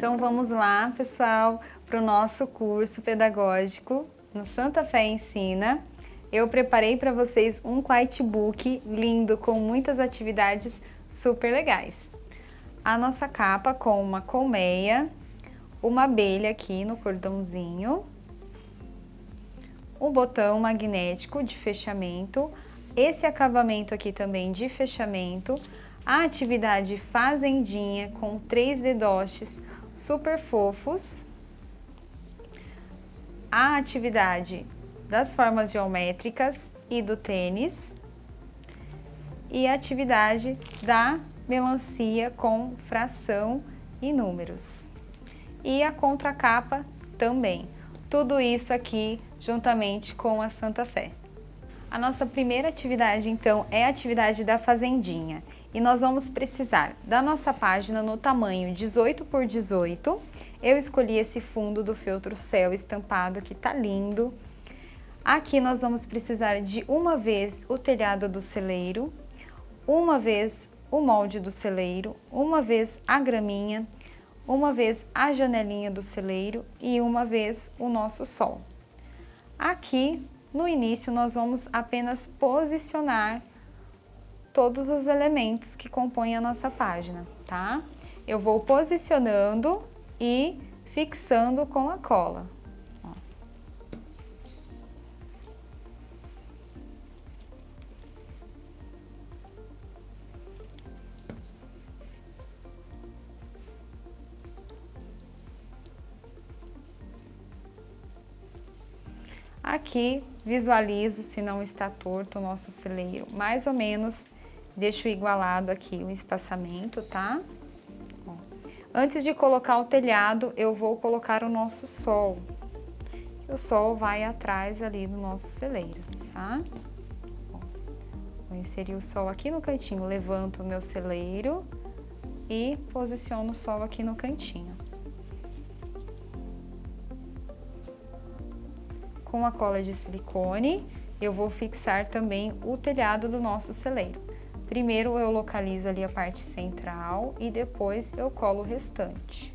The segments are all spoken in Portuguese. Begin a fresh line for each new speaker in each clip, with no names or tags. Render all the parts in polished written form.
Então vamos lá, pessoal, para o nosso curso pedagógico no Santa Fé Ensina. Eu preparei para vocês um quitebook lindo com muitas atividades super legais. A nossa capa com uma colmeia, uma abelha aqui no cordãozinho, o botão magnético de fechamento, esse acabamento aqui também de fechamento, a atividade fazendinha com 3 dedoches super fofos, a atividade das formas geométricas e do tênis e a atividade da melancia com fração e números. E a contracapa também. Tudo isso aqui juntamente com a Santa Fé. A nossa primeira atividade, então, é a atividade da fazendinha. E nós vamos precisar da nossa página no tamanho 18 por 18. Eu escolhi esse fundo do feltro céu estampado, que tá lindo. Aqui nós vamos precisar de uma vez o telhado do celeiro, uma vez o molde do celeiro, uma vez a graminha, uma vez a janelinha do celeiro e uma vez o nosso sol. Aqui, no início, nós vamos apenas posicionar todos os elementos que compõem a nossa página, tá? Eu vou posicionando e fixando com a cola. Ó. Aqui, visualizo se não está torto o nosso celeiro, mais ou menos deixo igualado aqui o espaçamento, tá? Ó. Antes de colocar o telhado, eu vou colocar o nosso sol. O sol vai atrás ali do nosso celeiro, tá? Ó. Vou inserir o sol aqui no cantinho, levanto o meu celeiro e posiciono o sol aqui no cantinho. Com a cola de silicone, eu vou fixar também o telhado do nosso celeiro. Primeiro eu localizo ali a parte central e depois eu colo o restante.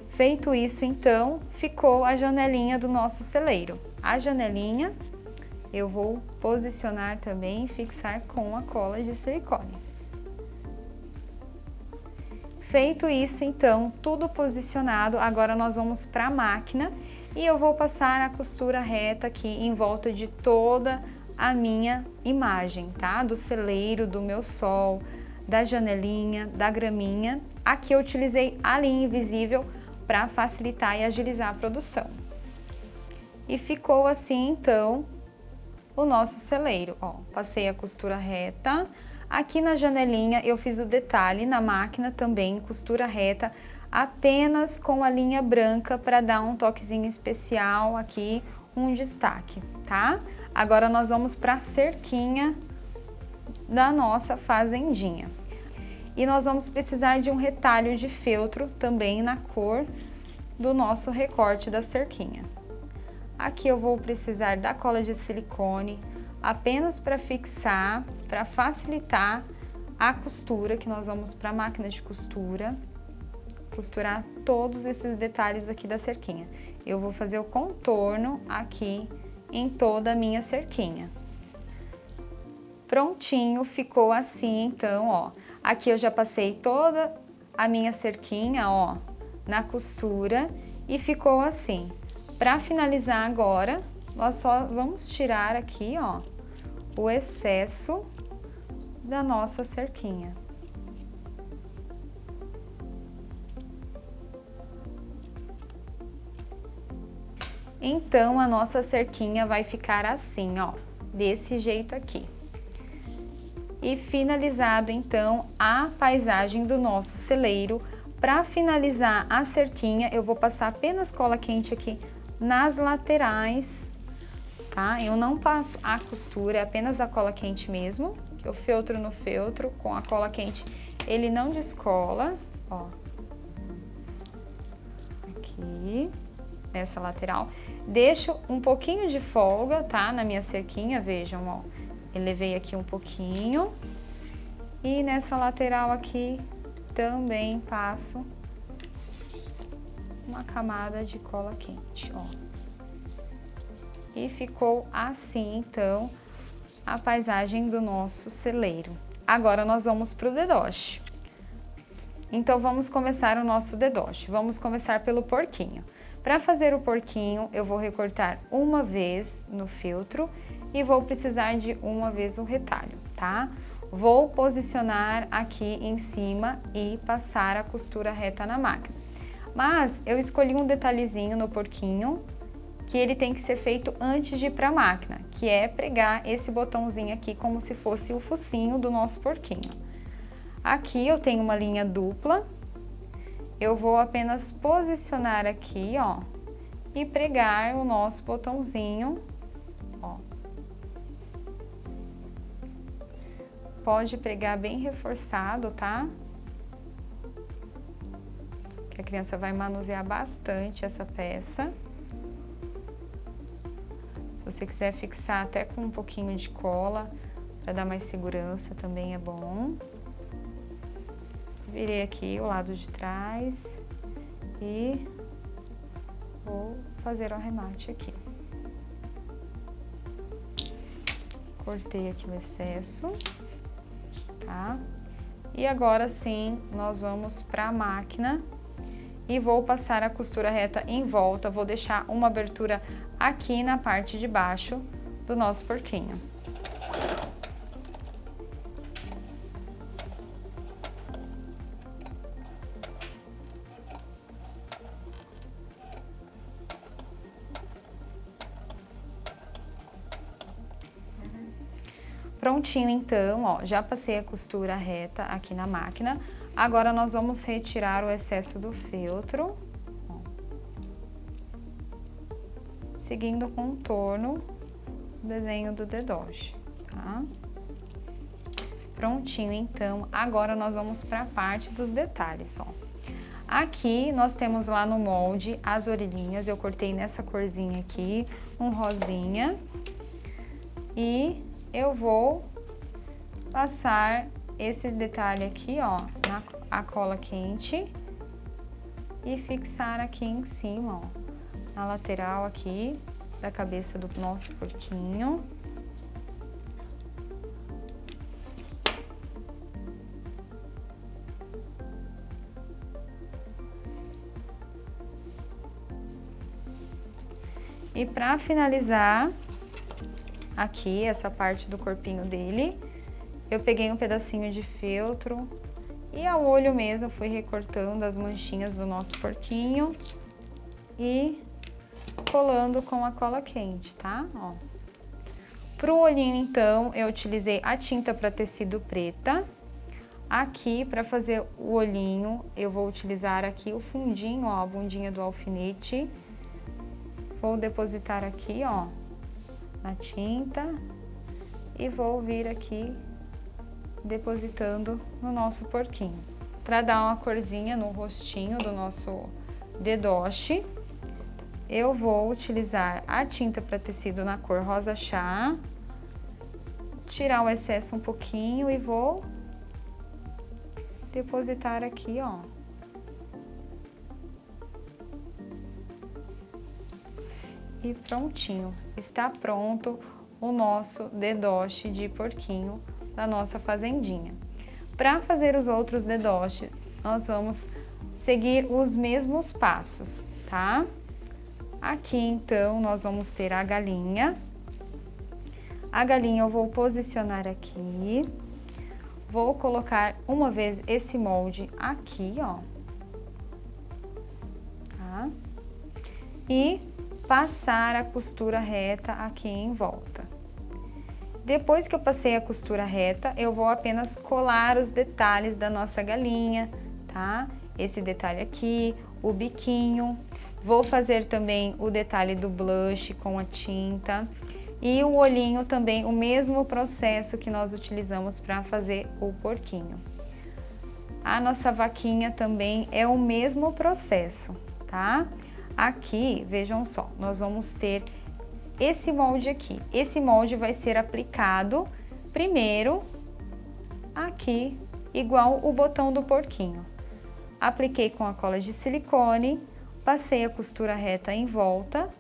Feito isso, então, ficou a janelinha do nosso celeiro. A janelinha eu vou posicionar também e fixar com a cola de silicone. Feito isso, então, tudo posicionado, agora nós vamos para a máquina e eu vou passar a costura reta aqui em volta de toda a minha imagem, tá? Do celeiro, do meu sol, da janelinha, da graminha. Aqui eu utilizei a linha invisível para facilitar e agilizar a produção. E ficou assim, então, o nosso celeiro, ó. Passei a costura reta. Aqui na janelinha eu fiz o detalhe, na máquina também, costura reta, apenas com a linha branca para dar um toquezinho especial aqui, um destaque, tá? Agora nós vamos para a cerquinha da nossa fazendinha. E nós vamos precisar de um retalho de feltro também na cor do nosso recorte da cerquinha. Aqui eu vou precisar da cola de silicone, apenas para fixar, para facilitar a costura, que nós vamos para a máquina de costura, costurar todos esses detalhes aqui da cerquinha. Eu vou fazer o contorno aqui em toda a minha cerquinha. Prontinho, ficou assim, então, ó. Aqui eu já passei toda a minha cerquinha, ó, na costura e ficou assim. Para finalizar agora, nós só vamos tirar aqui, ó, o excesso da nossa cerquinha. Então, a nossa cerquinha vai ficar assim, ó, desse jeito aqui. E finalizado, então, a paisagem do nosso celeiro. Para finalizar a cerquinha, eu vou passar apenas cola quente aqui nas laterais, tá? Eu não passo a costura, é apenas a cola quente mesmo, que o feltro no feltro, com a cola quente, ele não descola, ó. Aqui, nessa lateral. Deixo um pouquinho de folga, tá? Na minha cerquinha, vejam, ó. Elevei aqui um pouquinho E nessa lateral aqui também passo uma camada de cola quente, ó. E ficou assim, então, a paisagem do nosso celeiro. Agora nós vamos para o dedoche. Então vamos começar o nosso dedoche. Vamos começar pelo porquinho. Para fazer o porquinho, eu vou recortar uma vez no feltro e vou precisar de uma vez o retalho, tá? Vou posicionar aqui em cima e passar a costura reta na máquina. Mas eu escolhi um detalhezinho no porquinho que ele tem que ser feito antes de ir para a máquina, que é pregar esse botãozinho aqui como se fosse o focinho do nosso porquinho. Aqui eu tenho uma linha dupla, eu vou apenas posicionar aqui, ó, e pregar o nosso botãozinho, ó. Pode pregar bem reforçado, tá? Que a criança vai manusear bastante essa peça. Se você quiser fixar até com um pouquinho de cola, para dar mais segurança, também é bom. Virei aqui o lado de trás e vou fazer o arremate aqui. Cortei aqui o excesso, tá? E agora sim, nós vamos para a máquina e vou passar a costura reta em volta, vou deixar uma abertura aqui na parte de baixo do nosso porquinho. Prontinho então, ó, já passei a costura reta aqui na máquina. Agora nós vamos retirar o excesso do feltro, ó, seguindo o contorno do desenho do dedoche, tá? Prontinho então, agora nós vamos para a parte dos detalhes, ó. Aqui nós temos lá no molde as orelhinhas, eu cortei nessa corzinha aqui, um rosinha, e eu vou passar esse detalhe aqui, ó, a cola quente e fixar aqui em cima, ó, na lateral aqui da cabeça do nosso porquinho. E para finalizar aqui essa parte do corpinho dele, eu peguei um pedacinho de feltro e a olho mesmo fui recortando as manchinhas do nosso porquinho e colando com a cola quente, tá? Ó. Pro olhinho então, eu utilizei a tinta para tecido preta. Aqui, para fazer o olhinho, eu vou utilizar aqui o fundinho, ó, a bundinha do alfinete. Vou depositar aqui, ó, na tinta e vou vir aqui depositando no nosso porquinho. Para dar uma corzinha no rostinho do nosso dedoche, eu vou utilizar a tinta para tecido na cor rosa chá, tirar o excesso um pouquinho e vou depositar aqui, ó. E prontinho, está pronto o nosso dedoche de porquinho da nossa fazendinha. Para fazer os outros dedoches, nós vamos seguir os mesmos passos, tá? Aqui então nós vamos ter a galinha. A galinha eu vou posicionar aqui, vou colocar uma vez esse molde aqui, ó, tá? E passar a costura reta aqui em volta. Depois que eu passei a costura reta, eu vou apenas colar os detalhes da nossa galinha, tá? Esse detalhe aqui, o biquinho. Vou fazer também o detalhe do blush com a tinta. E o olhinho também, o mesmo processo que nós utilizamos para fazer o porquinho. A nossa vaquinha também é o mesmo processo, tá? Aqui, vejam só, nós vamos ter esse molde aqui. Esse molde vai ser aplicado primeiro aqui igual o botão do porquinho. Apliquei com a cola de silicone, passei a costura reta em volta.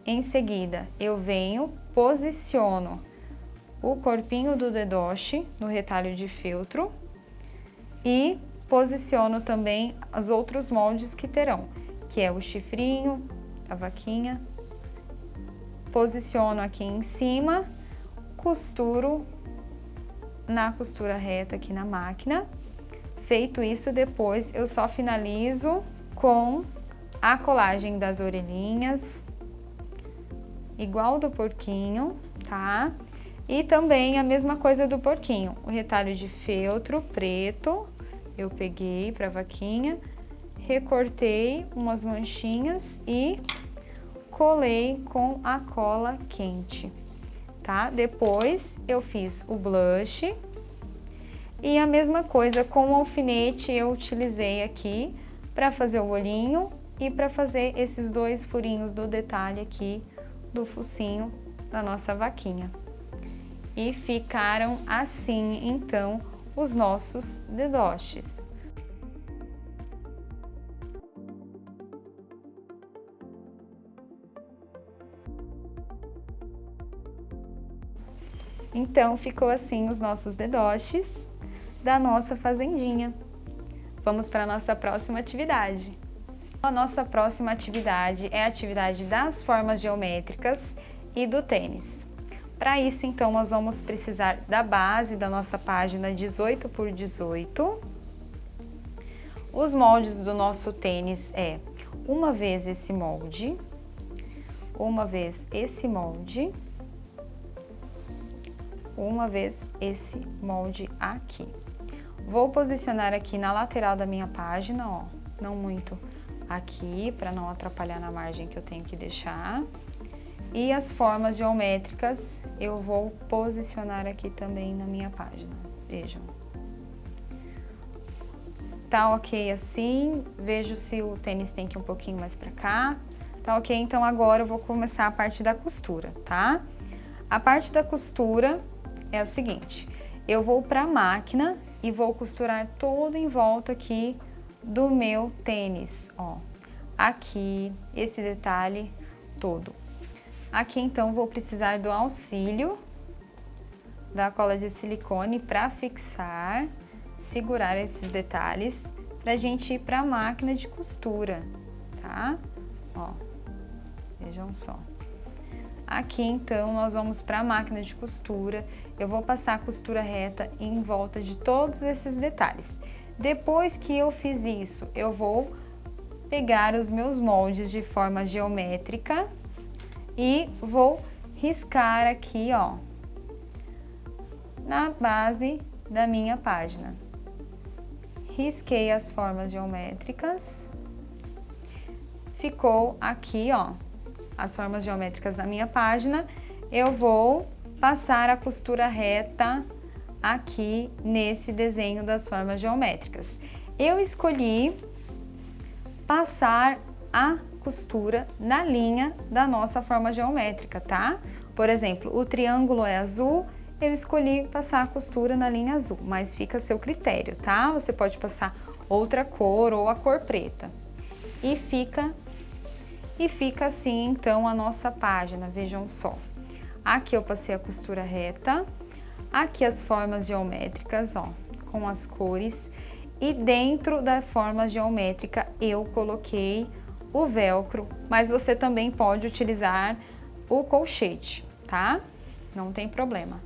Em seguida, eu venho, posiciono o corpinho do dedoche no retalho de feltro e posiciono também os outros moldes que terão, que é o chifrinho, a vaquinha. Posiciono aqui em cima, costuro na costura reta aqui na máquina. Feito isso, depois eu só finalizo com a colagem das orelhinhas, igual do porquinho, tá? E também a mesma coisa do porquinho, o retalho de feltro preto, eu peguei pra vaquinha, recortei umas manchinhas e colei com a cola quente, tá? Depois eu fiz o blush e a mesma coisa com o alfinete eu utilizei aqui para fazer o olhinho e para fazer esses dois furinhos do detalhe aqui do focinho da nossa vaquinha. E ficaram assim, então, os nossos dedoches. Então, ficou assim os nossos dedoches da nossa fazendinha. Vamos para a nossa próxima atividade. A nossa próxima atividade é a atividade das formas geométricas e do tênis. Para isso, então, nós vamos precisar da base da nossa página 18 por 18. Os moldes do nosso tênis é uma vez esse molde, uma vez esse molde, uma vez esse molde aqui. Vou posicionar aqui na lateral da minha página, ó, não muito aqui, para não atrapalhar na margem que eu tenho que deixar. E as formas geométricas eu vou posicionar aqui também na minha página, vejam. Tá ok assim, vejo se o tênis tem que ir um pouquinho mais pra cá. Tá ok, então agora eu vou começar a parte da costura, tá? A parte da costura é a seguinte, eu vou pra máquina e vou costurar todo em volta aqui do meu tênis, ó. Aqui, esse detalhe todo. Aqui, então, vou precisar do auxílio da cola de silicone para fixar, segurar esses detalhes, pra gente ir pra máquina de costura, tá? Ó, vejam só. Aqui, então, nós vamos para a máquina de costura. Eu vou passar a costura reta em volta de todos esses detalhes. Depois que eu fiz isso, eu vou pegar os meus moldes de forma geométrica e vou riscar aqui, ó, na base da minha página. Risquei as formas geométricas. Ficou aqui, ó, as formas geométricas na minha página. Eu vou passar a costura reta aqui nesse desenho das formas geométricas. Eu escolhi passar a costura na linha da nossa forma geométrica, tá? Por exemplo, o triângulo é azul, eu escolhi passar a costura na linha azul, mas fica a seu critério, tá? Você pode passar outra cor ou a cor preta. E fica assim, então, a nossa página, vejam só. Aqui eu passei a costura reta, aqui as formas geométricas, ó, com as cores. E dentro da forma geométrica eu coloquei o velcro, mas você também pode utilizar o colchete, tá? Não tem problema.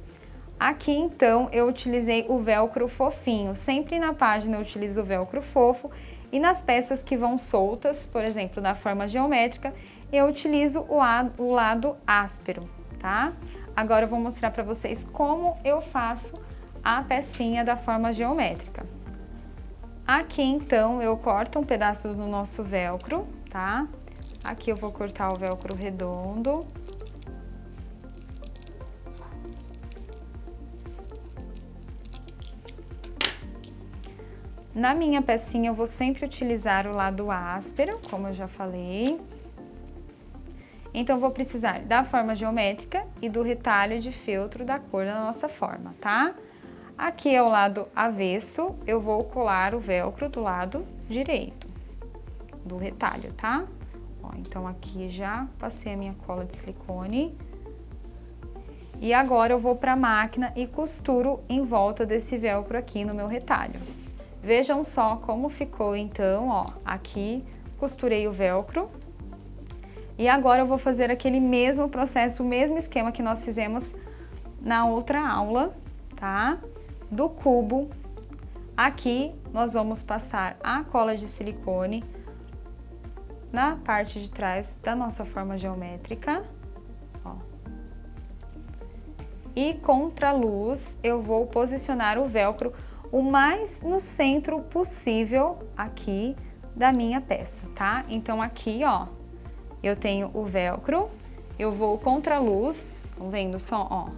Aqui, então, eu utilizei o velcro fofinho. Sempre na página eu utilizo o velcro fofo e nas peças que vão soltas, por exemplo, na forma geométrica, eu utilizo o lado áspero, tá? Agora eu vou mostrar para vocês como eu faço a pecinha da forma geométrica. Aqui, então, eu corto um pedaço do nosso velcro, tá? Aqui eu vou cortar o velcro redondo. Na minha pecinha eu vou sempre utilizar o lado áspero, como eu já falei. Então, eu vou precisar da forma geométrica e do retalho de feltro da cor da nossa forma, tá? Aqui é o lado avesso, eu vou colar o velcro do lado direito do retalho, tá? Ó, então aqui já passei a minha cola de silicone. E agora eu vou para a máquina e costuro em volta desse velcro aqui no meu retalho. Vejam só como ficou então, ó, aqui costurei o velcro. E agora eu vou fazer aquele mesmo processo, o mesmo esquema que nós fizemos na outra aula, tá? Do cubo. Aqui nós vamos passar a cola de silicone na parte de trás da nossa forma geométrica, ó. E contra a luz eu vou posicionar o velcro o mais no centro possível aqui da minha peça, tá? Então aqui, ó, eu tenho o velcro, eu vou contra a luz, estão vendo só, ó,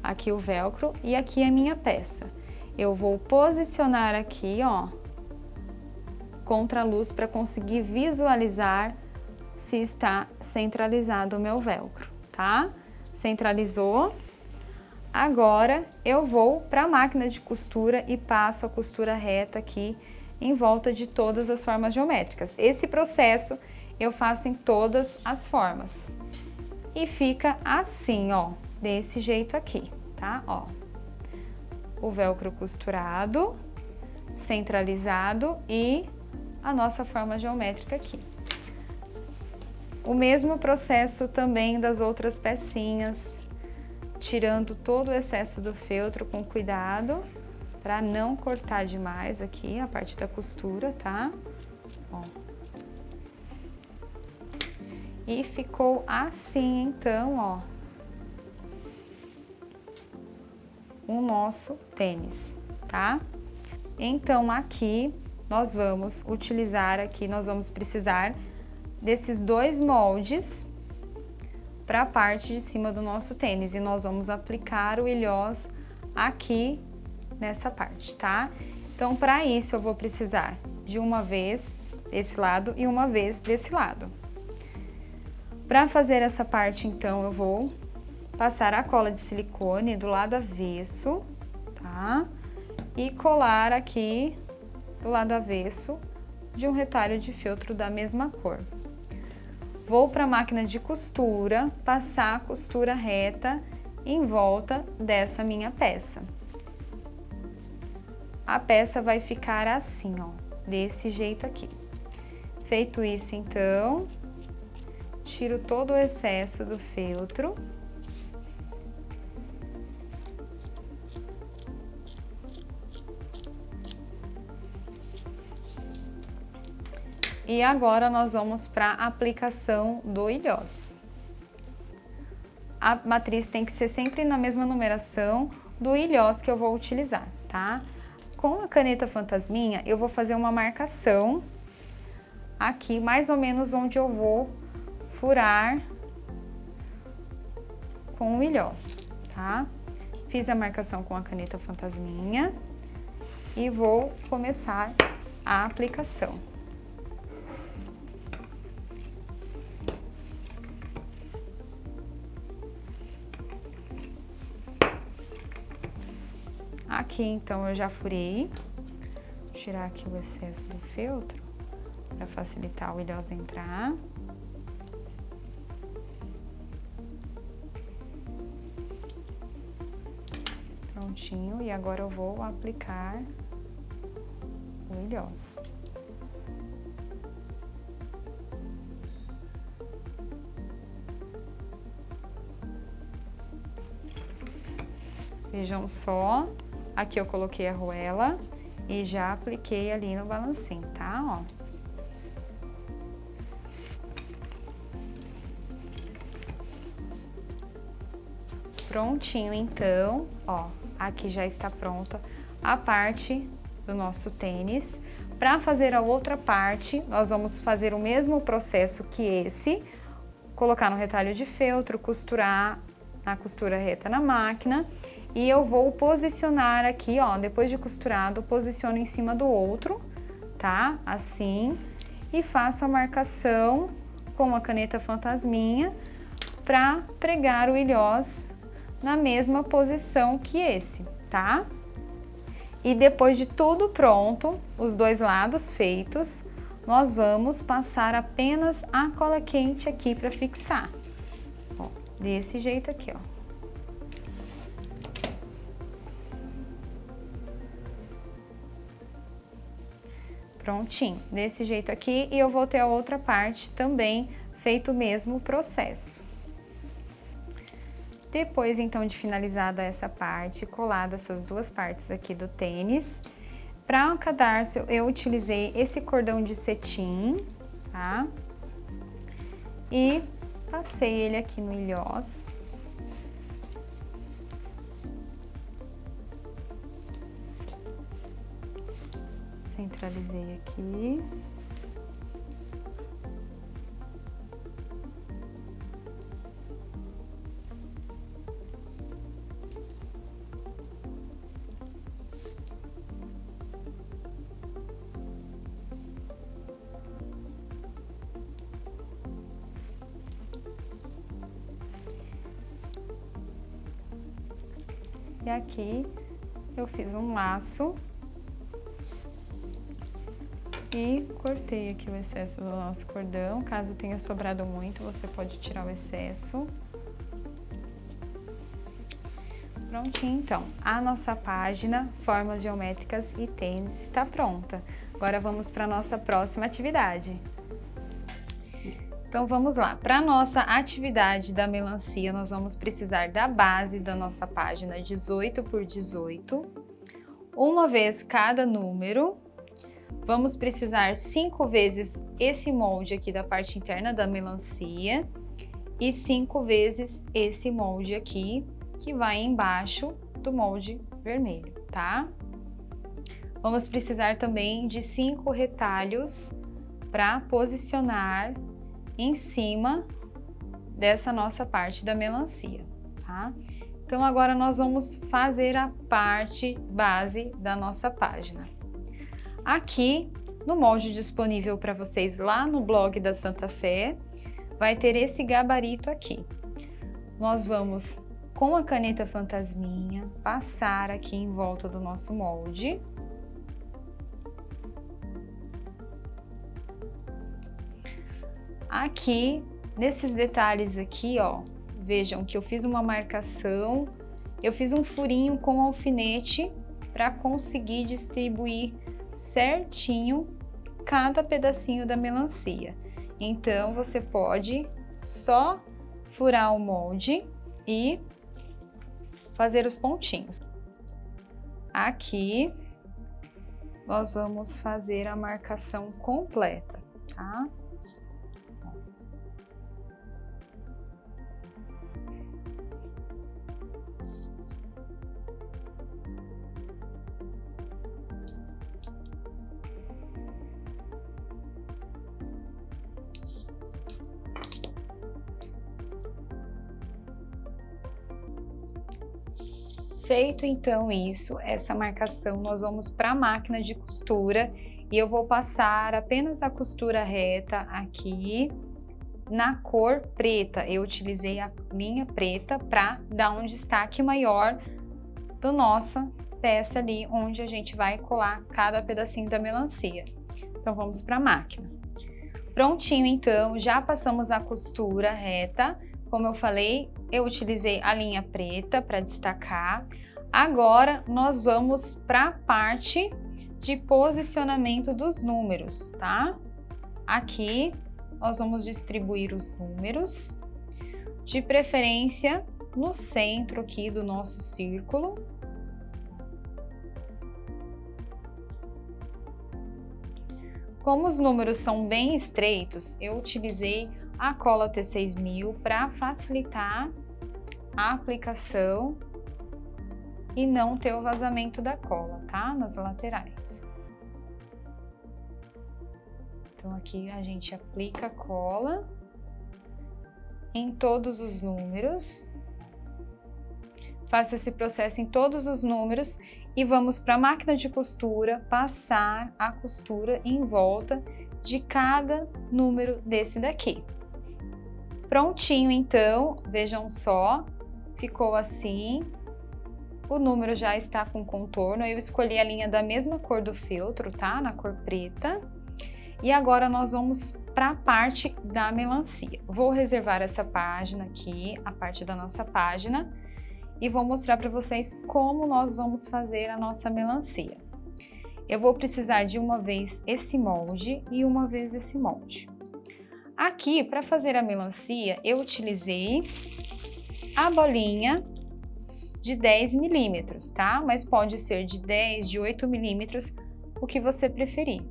aqui o velcro e aqui a minha peça. Eu vou posicionar aqui, ó, contra a luz para conseguir visualizar se está centralizado o meu velcro, tá? Centralizou. Agora eu vou para a máquina de costura e passo a costura reta aqui em volta de todas as formas geométricas. Esse processo eu faço em todas as formas. E fica assim, ó, desse jeito aqui, tá? Ó, o velcro costurado, centralizado e a nossa forma geométrica aqui. O mesmo processo também das outras pecinhas, tirando todo o excesso do feltro com cuidado, para não cortar demais aqui a parte da costura, tá? Ó. E ficou assim, então, ó, o nosso tênis, tá? Então, aqui nós vamos utilizar aqui, nós vamos precisar desses dois moldes para a parte de cima do nosso tênis e nós vamos aplicar o ilhós aqui nessa parte, tá? Então, para isso eu vou precisar de uma vez desse lado e uma vez desse lado. Para fazer essa parte, então, eu vou passar a cola de silicone do lado avesso, tá? E colar aqui do lado avesso de um retalho de feltro da mesma cor. Vou para a máquina de costura, passar a costura reta em volta dessa minha peça. A peça vai ficar assim, ó, desse jeito aqui. Feito isso, então, tiro todo o excesso do feltro. E agora nós vamos para a aplicação do ilhós. A matriz tem que ser sempre na mesma numeração do ilhós que eu vou utilizar, tá? Com a caneta fantasminha, eu vou fazer uma marcação aqui, mais ou menos onde eu vou furar com o ilhós, tá? Fiz a marcação com a caneta fantasminha e vou começar a aplicação. Aqui, então, eu já furei. Vou tirar aqui o excesso do feltro para facilitar o ilhós entrar. Prontinho, e agora eu vou aplicar o ilhós. Vejam só. Aqui eu coloquei a arruela e já apliquei ali no balancinho, tá? Ó. Prontinho, então, ó, aqui já está pronta a parte do nosso tênis. Para fazer a outra parte, nós vamos fazer o mesmo processo que esse, colocar no retalho de feltro, costurar na costura reta na máquina. E eu vou posicionar aqui, ó, depois de costurado, posiciono em cima do outro, tá? Assim, e faço a marcação com a caneta fantasminha para pregar o ilhós na mesma posição que esse, tá? E depois de tudo pronto, os dois lados feitos, nós vamos passar apenas a cola quente aqui para fixar. Ó, desse jeito aqui, ó. Prontinho, desse jeito aqui, e eu vou ter a outra parte também feito o mesmo processo. Depois, então, de finalizada essa parte, colada essas duas partes aqui do tênis, para o cadarço eu utilizei esse cordão de cetim, tá? E passei ele aqui no ilhós. Centralizei aqui. E aqui eu fiz um laço e cortei aqui o excesso do nosso cordão. Caso tenha sobrado muito, você pode tirar o excesso. Prontinho, então. A nossa página Formas Geométricas e Tênis está pronta. Agora vamos para a nossa próxima atividade. Então vamos lá, para a nossa atividade da melancia, nós vamos precisar da base da nossa página 18 por 18, uma vez cada número. Vamos precisar 5 vezes esse molde aqui da parte interna da melancia e 5 vezes esse molde aqui, que vai embaixo do molde vermelho, tá? Vamos precisar também de 5 retalhos para posicionar em cima dessa nossa parte da melancia, tá? Então agora nós vamos fazer a parte base da nossa página. Aqui no molde disponível para vocês lá no blog da Santa Fé, vai ter esse gabarito aqui. Nós vamos, com a caneta fantasminha, passar aqui em volta do nosso molde. Aqui, nesses detalhes aqui, ó, vejam que eu fiz uma marcação, eu fiz um furinho com alfinete para conseguir distribuir certinho cada pedacinho da melancia. Então, você pode só furar o molde e fazer os pontinhos. Aqui, nós vamos fazer a marcação completa, tá? Feito então isso, essa marcação, nós vamos para a máquina de costura e eu vou passar apenas a costura reta aqui na cor preta. Eu utilizei a linha preta para dar um destaque maior da nossa peça ali, onde a gente vai colar cada pedacinho da melancia. Então vamos para a máquina. Prontinho então, já passamos a costura reta. Como eu falei, eu utilizei a linha preta para destacar. Agora, nós vamos para a parte de posicionamento dos números, tá? Aqui, nós vamos distribuir os números, de preferência no centro aqui do nosso círculo. Como os números são bem estreitos, eu utilizei a cola T6000 para facilitar a aplicação e não ter o vazamento da cola, tá? Nas laterais. Então aqui a gente aplica a cola em todos os números. Faço esse processo em todos os números e vamos para a máquina de costura passar a costura em volta de cada número desse daqui. Prontinho então, vejam só, ficou assim. O número já está com contorno, eu escolhi a linha da mesma cor do feltro, tá? Na cor preta. E agora nós vamos para a parte da melancia. Vou reservar essa página aqui, a parte da nossa página, e vou mostrar para vocês como nós vamos fazer a nossa melancia. Eu vou precisar de uma vez esse molde e uma vez esse molde. Aqui, para fazer a melancia, eu utilizei a bolinha de 10 milímetros, tá? Mas pode ser de 10, de 8 milímetros, o que você preferir.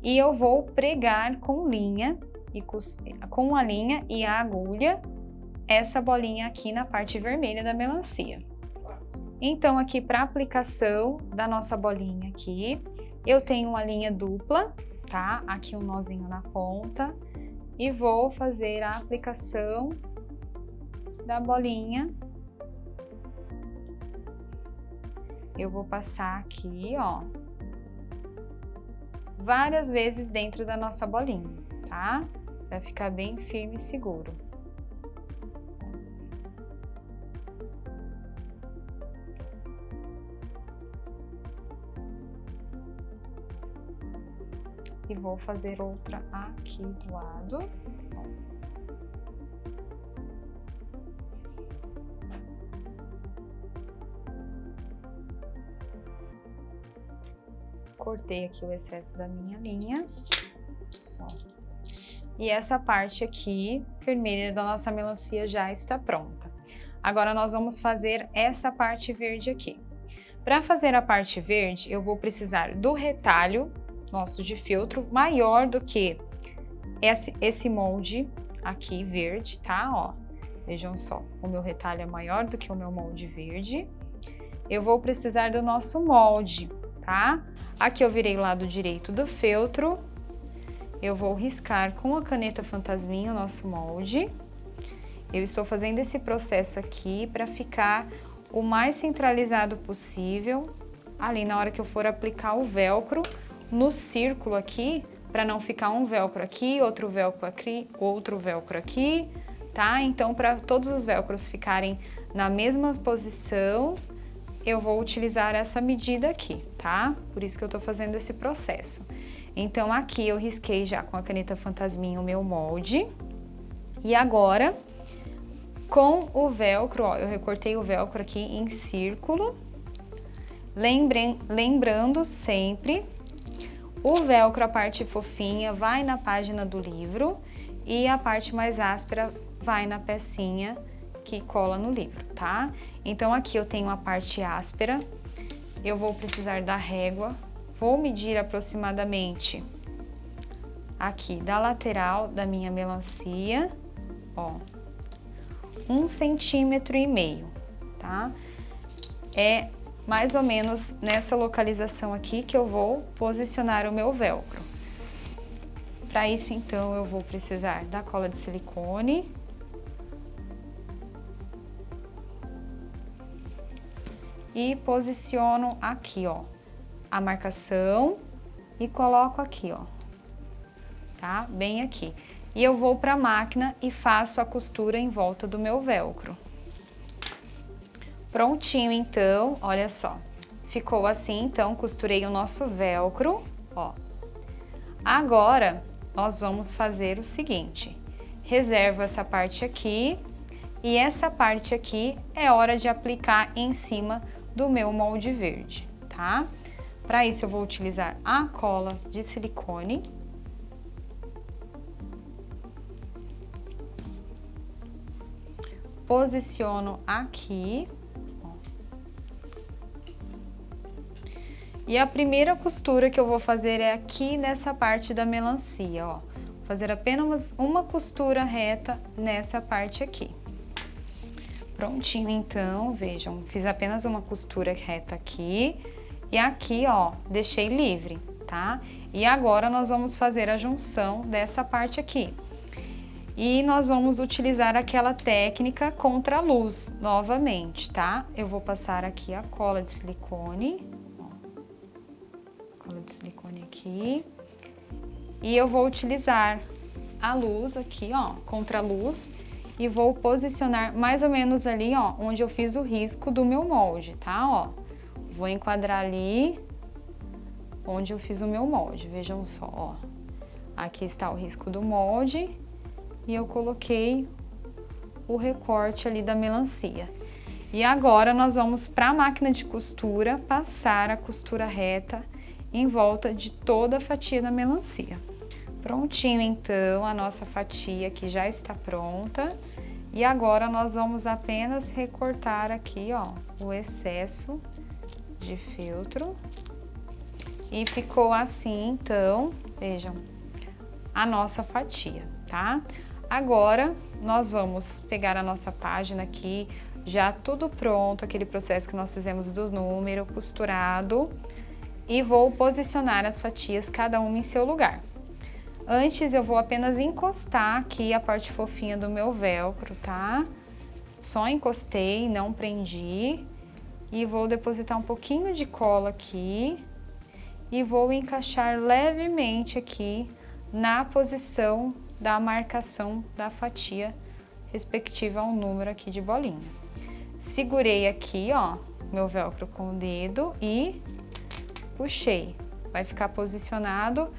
E eu vou pregar com linha e com a linha e a agulha essa bolinha aqui na parte vermelha da melancia. Então, aqui para aplicação da nossa bolinha aqui, eu tenho uma linha dupla, tá? Aqui um nozinho na ponta e vou fazer a aplicação da bolinha. Eu vou passar aqui, ó, várias vezes dentro da nossa bolinha, tá? Pra ficar bem firme e seguro. E vou fazer outra aqui do lado. Cortei aqui o excesso da minha linha. Ó. E essa parte aqui, vermelha da nossa melancia já está pronta. Agora nós vamos fazer essa parte verde aqui. Para fazer a parte verde, eu vou precisar do retalho nosso de feltro maior do que esse molde aqui verde, tá? Ó, vejam só, o meu retalho é maior do que o meu molde verde. Eu vou precisar do nosso molde, tá? Aqui eu virei o lado direito do feltro. Eu vou riscar com a caneta fantasminha o nosso molde. Eu estou fazendo esse processo aqui para ficar o mais centralizado possível, ali na hora que eu for aplicar o velcro no círculo aqui, para não ficar um velcro aqui, outro velcro aqui, tá? Então, para todos os velcros ficarem na mesma posição, eu vou utilizar essa medida aqui, tá? Por isso que eu tô fazendo esse processo. Então, aqui eu risquei já com a caneta fantasminha o meu molde. E agora, com o velcro, ó, eu recortei o velcro aqui em círculo. Lembrando sempre, o velcro, a parte fofinha, vai na página do livro e a parte mais áspera vai na pecinha que cola no livro, tá? Então, aqui eu tenho a parte áspera, eu vou precisar da régua, vou medir aproximadamente aqui da lateral da minha melancia, ó, 1,5 centímetros, tá? É mais ou menos nessa localização aqui que eu vou posicionar o meu velcro. Para isso, então, eu vou precisar da cola de silicone. E posiciono aqui, ó, a marcação e coloco aqui, ó, tá? Bem aqui. E eu vou para a máquina e faço a costura em volta do meu velcro. Prontinho, então, olha só. Ficou assim, então, costurei o nosso velcro, ó. Agora, nós vamos fazer o seguinte. Reservo essa parte aqui e essa parte aqui é hora de aplicar em cima do meu molde verde, tá? Para isso, eu vou utilizar a cola de silicone. Posiciono aqui. Ó. E a primeira costura que eu vou fazer é aqui nessa parte da melancia, ó. Vou fazer apenas uma costura reta nessa parte aqui. Prontinho, então, vejam, fiz apenas uma costura reta aqui e aqui, ó, deixei livre, tá? E agora nós vamos fazer a junção dessa parte aqui. E nós vamos utilizar aquela técnica contra a luz, novamente, tá? Eu vou passar aqui a cola de silicone, ó, cola de silicone aqui. E eu vou utilizar a luz aqui, ó, contra a luz. e vou posicionar mais ou menos ali, ó, onde eu fiz o risco do meu molde, tá? Ó, vou enquadrar ali onde eu fiz o meu molde, vejam só, ó. Aqui está o risco do molde e eu coloquei o recorte ali da melancia. E agora nós vamos para a máquina de costura passar a costura reta em volta de toda a fatia da melancia. Prontinho então, a nossa fatia aqui já está pronta. E agora nós vamos apenas recortar aqui, ó, o excesso de feltro. E ficou assim, então, vejam, a nossa fatia, tá? Agora, nós vamos pegar a nossa página aqui, já tudo pronto, aquele processo que nós fizemos do número, costurado, e vou posicionar as fatias, cada uma em seu lugar. Antes, eu vou apenas encostar aqui a parte fofinha do meu velcro, tá? Só encostei, não prendi. E vou depositar um pouquinho de cola aqui e vou encaixar levemente aqui na posição da marcação da fatia respectiva ao número aqui de bolinha. Segurei aqui, ó, meu velcro com o dedo e puxei. Vai ficar posicionado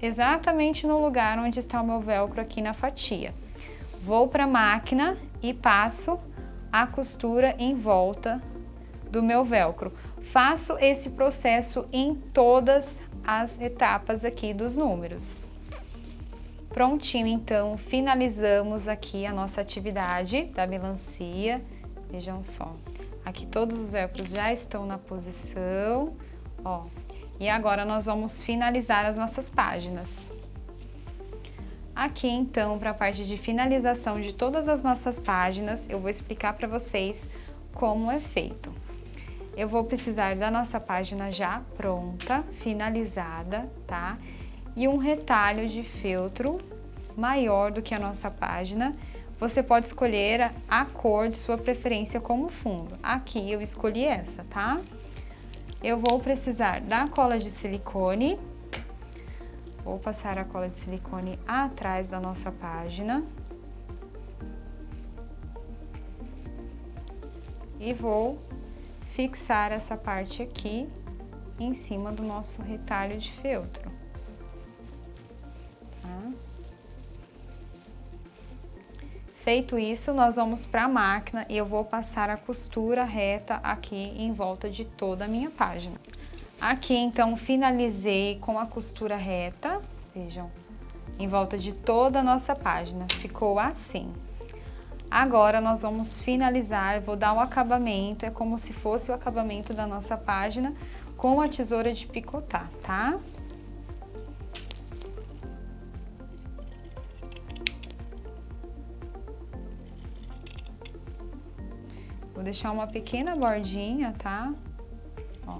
exatamente no lugar onde está o meu velcro aqui na fatia. Vou para a máquina e passo a costura em volta do meu velcro. Faço esse processo em todas as etapas aqui dos números. Prontinho, então, finalizamos aqui a nossa atividade da melancia. Vejam só, aqui todos os velcros já estão na posição, ó. E agora nós vamos finalizar as nossas páginas. Aqui, então, para a parte de finalização de todas as nossas páginas, eu vou explicar para vocês como é feito. Eu vou precisar da nossa página já pronta, finalizada, tá? E um retalho de feltro maior do que a nossa página. Você pode escolher a cor de sua preferência como fundo. Aqui eu escolhi essa, tá? Eu vou precisar da cola de silicone. Vou passar a cola de silicone atrás da nossa página. E vou fixar essa parte aqui em cima do nosso retalho de feltro. Tá? Feito isso, nós vamos para a máquina e eu vou passar a costura reta aqui em volta de toda a minha página. Aqui, então, finalizei com a costura reta, vejam, em volta de toda a nossa página. Ficou assim. Agora, nós vamos finalizar, vou dar o acabamento, é como se fosse o acabamento da nossa página com a tesoura de picotar, tá? Vou deixar uma pequena bordinha, tá? Ó.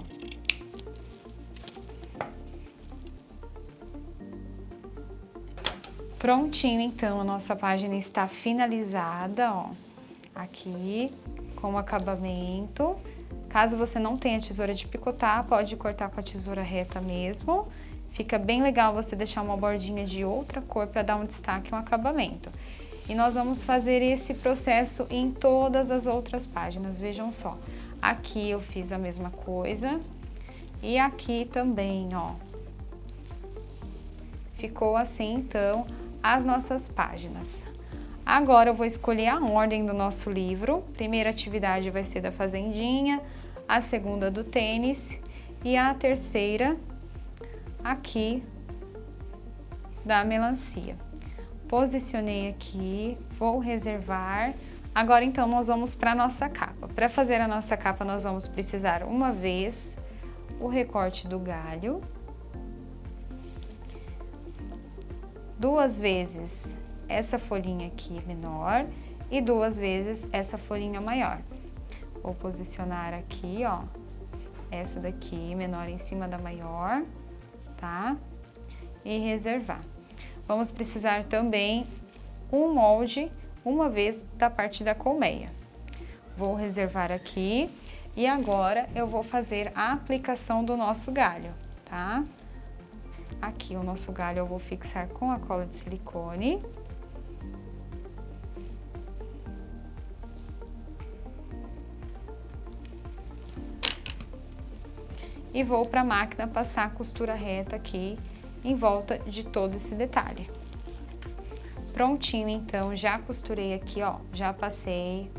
Prontinho, então, a nossa página está finalizada, ó, aqui, com o acabamento. Caso você não tenha tesoura de picotar, pode cortar com a tesoura reta mesmo. Fica bem legal você deixar uma bordinha de outra cor para dar um destaque ao acabamento. E nós vamos fazer esse processo em todas as outras páginas, vejam só. Aqui eu fiz a mesma coisa e aqui também, ó. Ficou assim, então, as nossas páginas. Agora eu vou escolher a ordem do nosso livro. Primeira atividade vai ser da fazendinha, a segunda do tênis e a terceira aqui da melancia. Posicionei aqui, vou reservar. Agora então nós vamos para a nossa capa. Para fazer a nossa capa nós vamos precisar uma vez o recorte do galho, duas vezes essa folhinha aqui menor e duas vezes essa folhinha maior. Vou posicionar aqui, ó, essa daqui menor em cima da maior, tá? E reservar. Vamos precisar também um molde, uma vez da parte da colmeia. Vou reservar aqui e agora eu vou fazer a aplicação do nosso galho, tá? Aqui o nosso galho eu vou fixar com a cola de silicone. e vou para a máquina passar a costura reta aqui em volta de todo esse detalhe. Prontinho, então, já costurei aqui, ó, já passei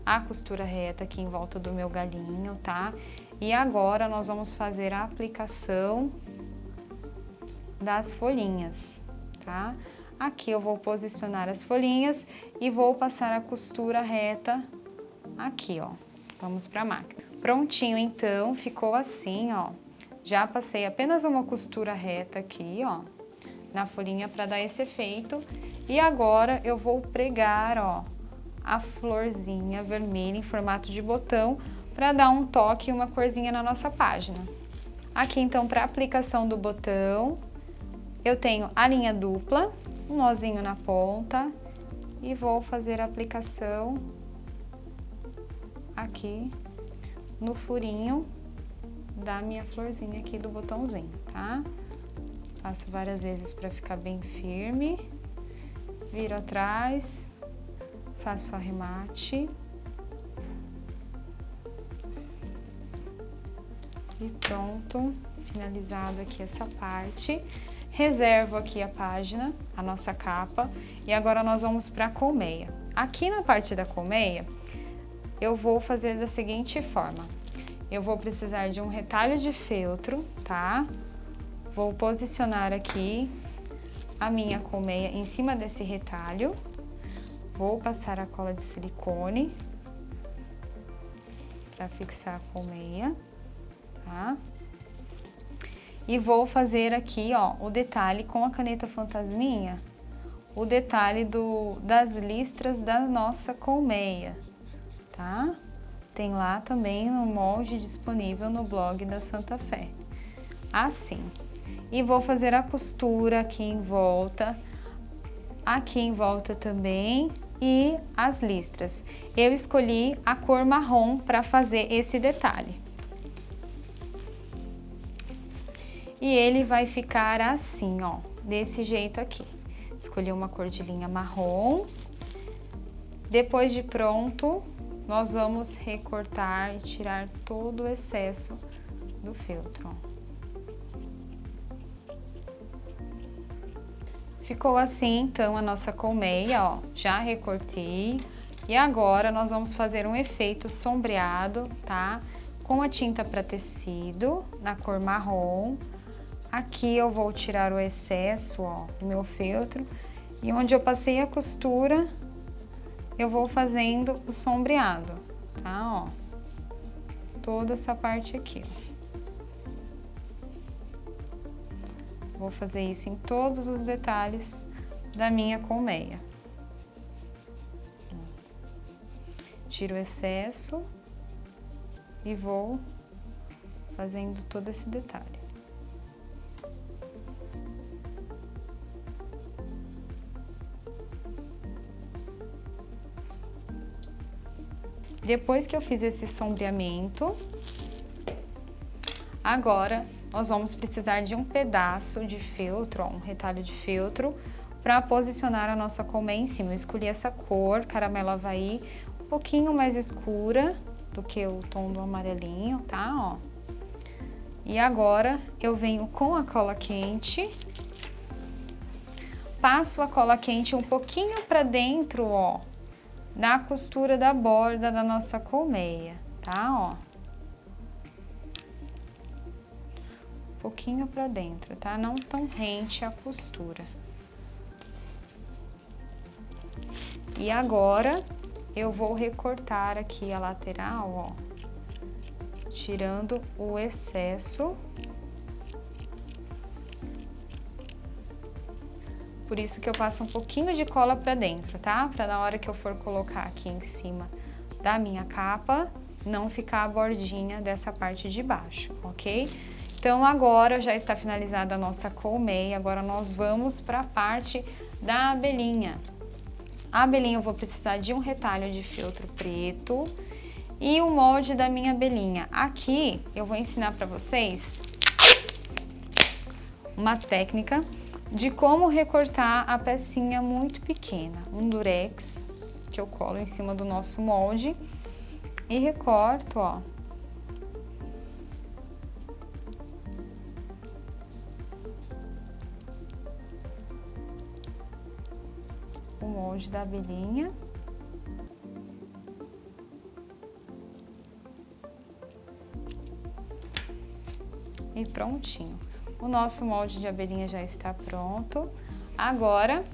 a costura reta aqui em volta do meu galinho, tá? E agora nós vamos fazer a aplicação das folhinhas, tá? Aqui eu vou posicionar as folhinhas e vou passar a costura reta aqui, ó. Vamos para a máquina. Prontinho, então, ficou assim, ó. Já passei apenas uma costura reta aqui, ó, na folhinha para dar esse efeito. E agora eu vou pregar, ó, a florzinha vermelha em formato de botão para dar um toque e uma corzinha na nossa página. Aqui, então, para aplicação do botão, eu tenho a linha dupla, um nozinho na ponta e vou fazer a aplicação aqui no furinho da minha florzinha aqui do botãozinho, tá? Faço várias vezes para ficar bem firme, viro atrás, faço arremate e pronto, finalizado aqui essa parte. Reservo aqui a página, a nossa capa, e agora nós vamos para a colmeia. Aqui na parte da colmeia, eu vou fazer da seguinte forma. Eu vou precisar de um retalho de feltro, tá? Vou posicionar aqui a minha colmeia em cima desse retalho. Vou passar a cola de silicone para fixar a colmeia, tá? E vou fazer aqui, ó, o detalhe com a caneta fantasminha, o detalhe das listras da nossa colmeia, tá? Tem lá também no molde disponível no blog da Santa Fé. Assim. E vou fazer a costura aqui em volta também e as listras. Eu escolhi a cor marrom para fazer esse detalhe. E ele vai ficar assim, ó, desse jeito aqui. Escolhi uma cor de linha marrom. Depois de pronto, nós vamos recortar e tirar todo o excesso do feltro, ó. Ficou assim, então, a nossa colmeia, ó, já recortei. E agora nós vamos fazer um efeito sombreado, tá? Com a tinta para tecido, na cor marrom. Aqui eu vou tirar o excesso, ó, do meu feltro. E onde eu passei a costura, eu vou fazendo o sombreado, tá? Ó, toda essa parte aqui, ó. Vou fazer isso em todos os detalhes da minha colmeia. Tiro o excesso e vou fazendo todo esse detalhe. Depois que eu fiz esse sombreamento, agora nós vamos precisar de um pedaço de feltro, ó, um retalho de feltro, para posicionar a nossa colmeia em cima. Eu escolhi essa cor, caramelo Havaí, um pouquinho mais escura do que o tom do amarelinho, tá? Ó. E agora eu venho com a cola quente, passo a cola quente um pouquinho para dentro, ó, da costura da borda da nossa colmeia, tá? Ó. Um pouquinho para dentro, tá? Não tão rente a costura. E agora eu vou recortar aqui a lateral, ó, tirando o excesso. Por isso que eu passo um pouquinho de cola para dentro, tá? Para na hora que eu for colocar aqui em cima da minha capa, não ficar a bordinha dessa parte de baixo, ok? Então agora já está finalizada a nossa colmeia, agora nós vamos para a parte da abelhinha. A abelhinha eu vou precisar de um retalho de feltro preto e o molde da minha abelhinha. Aqui eu vou ensinar para vocês uma técnica de como recortar a pecinha muito pequena, um durex que eu colo em cima do nosso molde e recorto, ó, molde da abelhinha. E prontinho. O nosso molde de abelhinha já está pronto. Agora,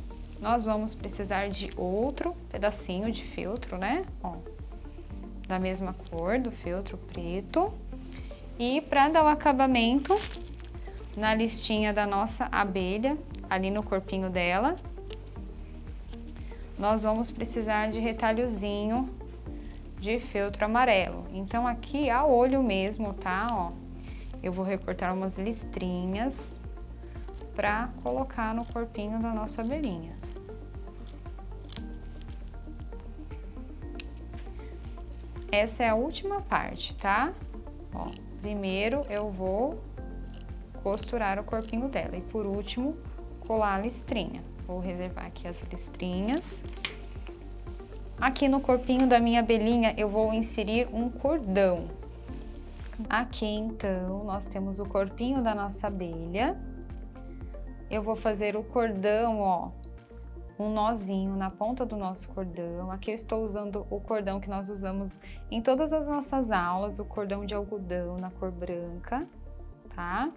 nós vamos precisar de outro pedacinho de feltro, né? Ó, da mesma cor do feltro preto. E para dar o acabamento na listinha da nossa abelha, ali no corpinho dela, nós vamos precisar de retalhozinho de feltro amarelo. Então aqui a olho mesmo, tá? Ó, eu vou recortar umas listrinhas para colocar no corpinho da nossa abelhinha. Essa é a última parte, tá? Ó, primeiro eu vou costurar o corpinho dela e por último colar a listrinha. Vou reservar aqui as listrinhas. Aqui no corpinho da minha abelhinha eu vou inserir um cordão. Aqui então nós temos o corpinho da nossa abelha. Eu vou fazer o cordão, ó, um nozinho na ponta do nosso cordão. Aqui eu estou usando o cordão que nós usamos em todas as nossas aulas, o cordão de algodão na cor branca, tá?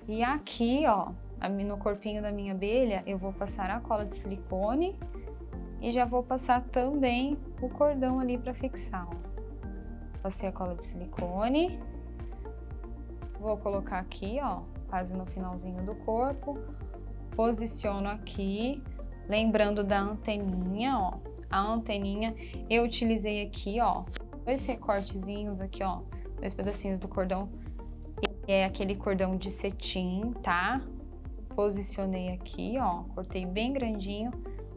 E aqui, ó, no corpinho da minha abelha, eu vou passar a cola de silicone e já vou passar também o cordão ali para fixar, ó. Passei a cola de silicone, vou colocar aqui, ó, quase no finalzinho do corpo, posiciono aqui, lembrando da anteninha, ó, a anteninha eu utilizei aqui, ó, 2 recortezinhos aqui, ó, 2 pedacinhos do cordão, é aquele cordão de cetim, tá? Posicionei aqui, ó, cortei bem grandinho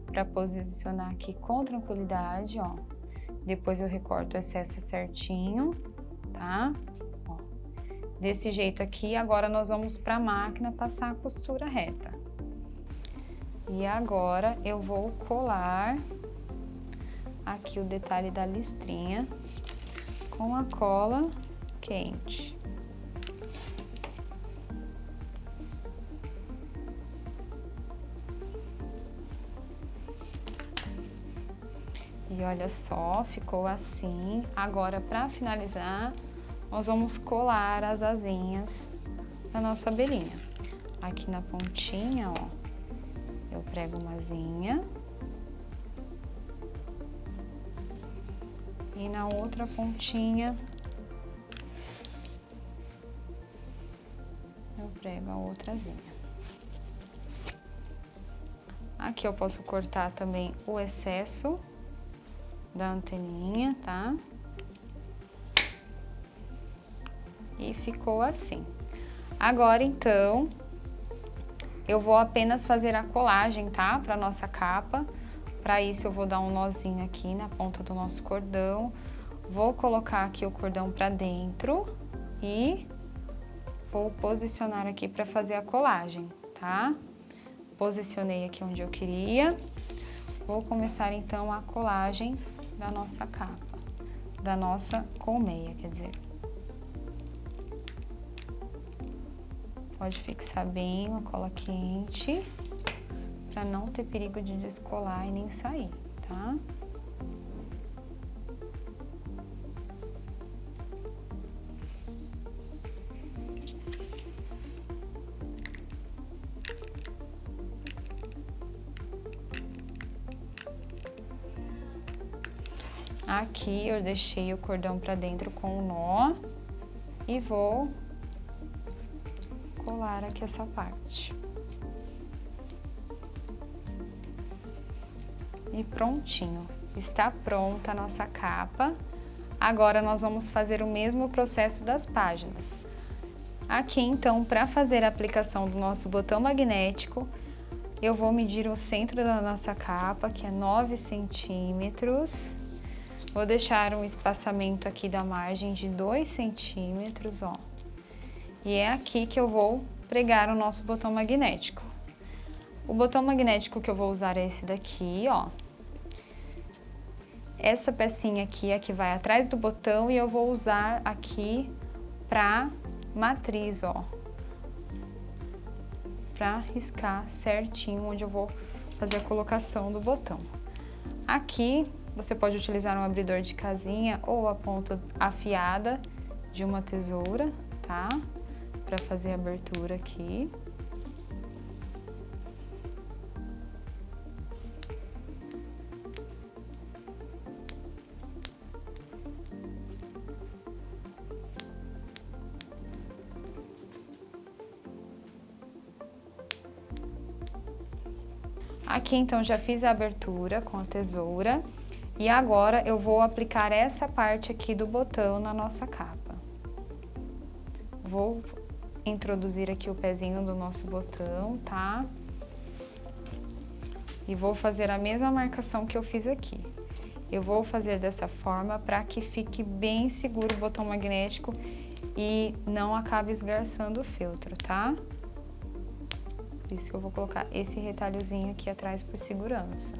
para posicionar aqui com tranquilidade, ó. Depois eu recorto o excesso certinho, tá? Ó, desse jeito aqui, agora nós vamos para a máquina passar a costura reta. E agora eu vou colar aqui o detalhe da listrinha com a cola quente. E olha só, ficou assim. Agora, para finalizar, nós vamos colar as asinhas da nossa abelhinha. Aqui na pontinha, ó, eu prego uma asinha. E na outra pontinha, eu prego a outra asinha. Aqui eu posso cortar também o excesso da anteninha, tá? E ficou assim. Agora, então, eu vou apenas fazer a colagem, tá? Para nossa capa. Para isso, eu vou dar um nozinho aqui na ponta do nosso cordão. Vou colocar aqui o cordão para dentro e vou posicionar aqui para fazer a colagem, tá? Posicionei aqui onde eu queria. Vou começar, então, a colagem da nossa capa, da nossa colmeia, quer dizer. Pode fixar bem a cola quente, para não ter perigo de descolar e nem sair, tá? Aqui eu deixei o cordão para dentro com o nó e vou colar aqui essa parte. E prontinho, está pronta a nossa capa. Agora nós vamos fazer o mesmo processo das páginas. Aqui então, para fazer a aplicação do nosso botão magnético, eu vou medir o centro da nossa capa, que é 9 centímetros. Vou deixar um espaçamento aqui da margem de 2 centímetros, ó. E é aqui que eu vou pregar o nosso botão magnético. O botão magnético que eu vou usar é esse daqui, ó. Essa pecinha aqui é que vai atrás do botão e eu vou usar aqui pra matriz, ó. Pra riscar certinho onde eu vou fazer a colocação do botão. Aqui você pode utilizar um abridor de casinha ou a ponta afiada de uma tesoura, tá? Para fazer a abertura aqui. Aqui, então, já fiz a abertura com a tesoura e agora eu vou aplicar essa parte aqui do botão na nossa capa. Vou introduzir aqui o pezinho do nosso botão, tá? E vou fazer a mesma marcação que eu fiz aqui. Eu vou fazer dessa forma para que fique bem seguro o botão magnético e não acabe esgarçando o feltro, tá? Por isso que eu vou colocar esse retalhozinho aqui atrás por segurança.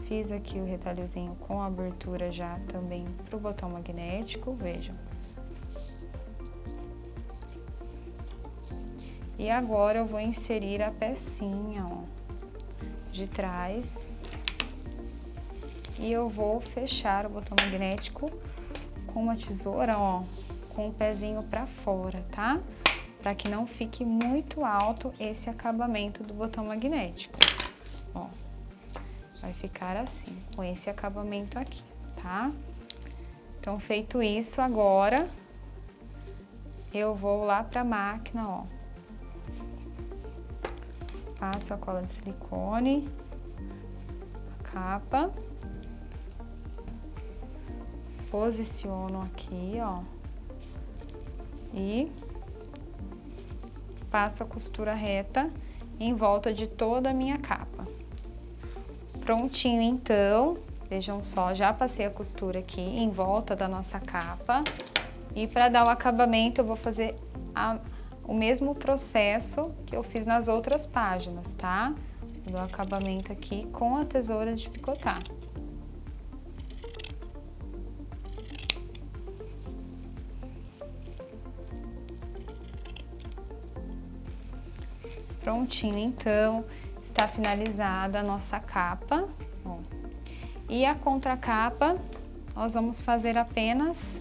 Fiz aqui o retalhozinho com a abertura já também pro botão magnético, vejam. E agora eu vou inserir a pecinha, ó, de trás. E eu vou fechar o botão magnético com uma tesoura, ó, com o pezinho pra fora, tá? Para que não fique muito alto esse acabamento do botão magnético, ó. Vai ficar assim, com esse acabamento aqui, tá? Então, feito isso, agora eu vou lá pra máquina, ó. Passo a cola de silicone, a capa. Posiciono aqui, ó, e passo a costura reta em volta de toda a minha capa. Prontinho, então, vejam só, já passei a costura aqui em volta da nossa capa. E para dar o acabamento, eu vou fazer o mesmo processo que eu fiz nas outras páginas, tá? Vou dar o acabamento aqui com a tesoura de picotar. Prontinho, então, está finalizada a nossa capa, ó. E a contracapa, nós vamos fazer apenas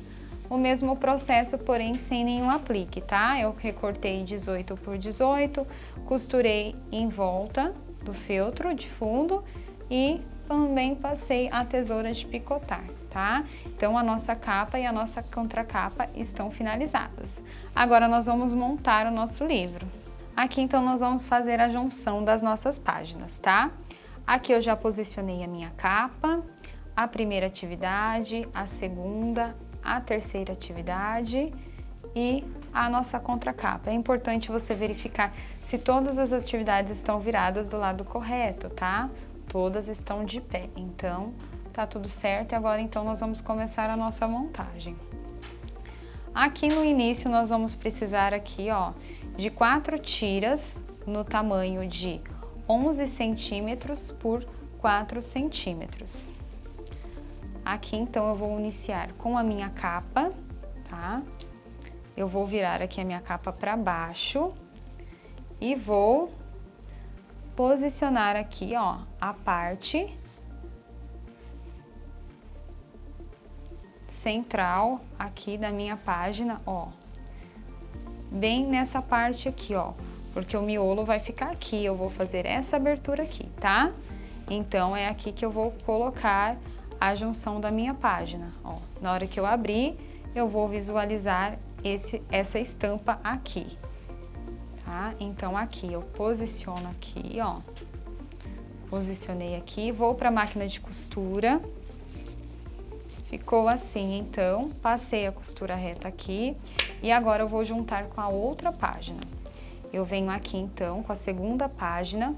o mesmo processo, porém sem nenhum aplique, tá? Eu recortei 18 por 18, costurei em volta do feltro de fundo e também passei a tesoura de picotar, tá? Então, a nossa capa e a nossa contracapa estão finalizadas. Agora, nós vamos montar o nosso livro. Aqui, então, nós vamos fazer a junção das nossas páginas, tá? Aqui eu já posicionei a minha capa, a primeira atividade, a segunda, a terceira atividade e a nossa contracapa. É importante você verificar se todas as atividades estão viradas do lado correto, tá? Todas estão de pé, então tá tudo certo. E agora, então, nós vamos começar a nossa montagem. Aqui no início, nós vamos precisar aqui, ó, de 4 tiras no tamanho de 11 centímetros por 4 centímetros. Aqui, então, eu vou iniciar com a minha capa, tá? Eu vou virar aqui a minha capa para baixo e vou posicionar aqui, ó, a parte central aqui da minha página, ó. Bem nessa parte aqui, ó, porque o miolo vai ficar aqui, eu vou fazer essa abertura aqui, tá? Então, é aqui que eu vou colocar a junção da minha página, ó. Na hora que eu abrir, eu vou visualizar essa estampa aqui, tá? Então, aqui, eu posiciono aqui, ó. Posicionei aqui, vou para a máquina de costura. Ficou assim, então, passei a costura reta aqui e agora eu vou juntar com a outra página. Eu venho aqui, então, com a segunda página,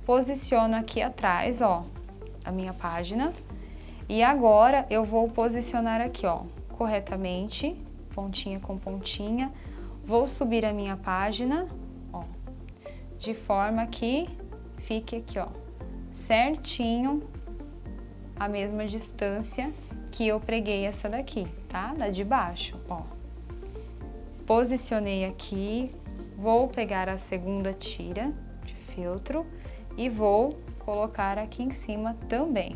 posiciono aqui atrás, ó, a minha página. E agora eu vou posicionar aqui, ó, corretamente, pontinha com pontinha. Vou subir a minha página, ó, de forma que fique aqui, ó, certinho a mesma distância que eu preguei essa daqui, tá? Na de baixo, ó. Posicionei aqui, vou pegar a segunda tira de feltro e vou colocar aqui em cima também.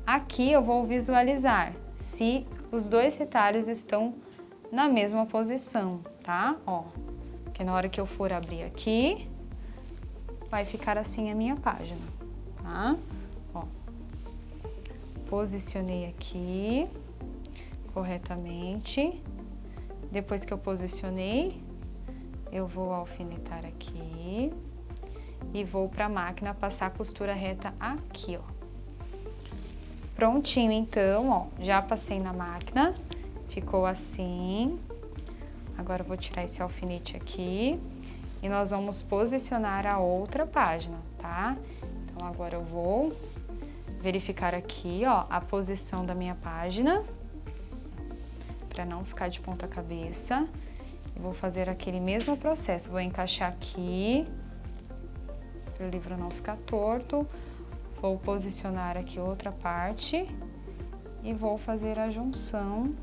Aqui eu vou visualizar se os dois retalhos estão na mesma posição, tá? Ó, porque na hora que eu for abrir aqui, vai ficar assim a minha página, tá? Ó, posicionei aqui corretamente. Depois que eu posicionei, eu vou alfinetar aqui e vou para a máquina passar a costura reta aqui, ó. Prontinho, então, ó, já passei na máquina, ficou assim. Agora eu vou tirar esse alfinete aqui e nós vamos posicionar a outra página, tá? Então, agora eu vou verificar aqui, ó, a posição da minha página, para não ficar de ponta cabeça. Eu vou fazer aquele mesmo processo, vou encaixar aqui, para o livro não ficar torto. Vou posicionar aqui outra parte e vou fazer a junção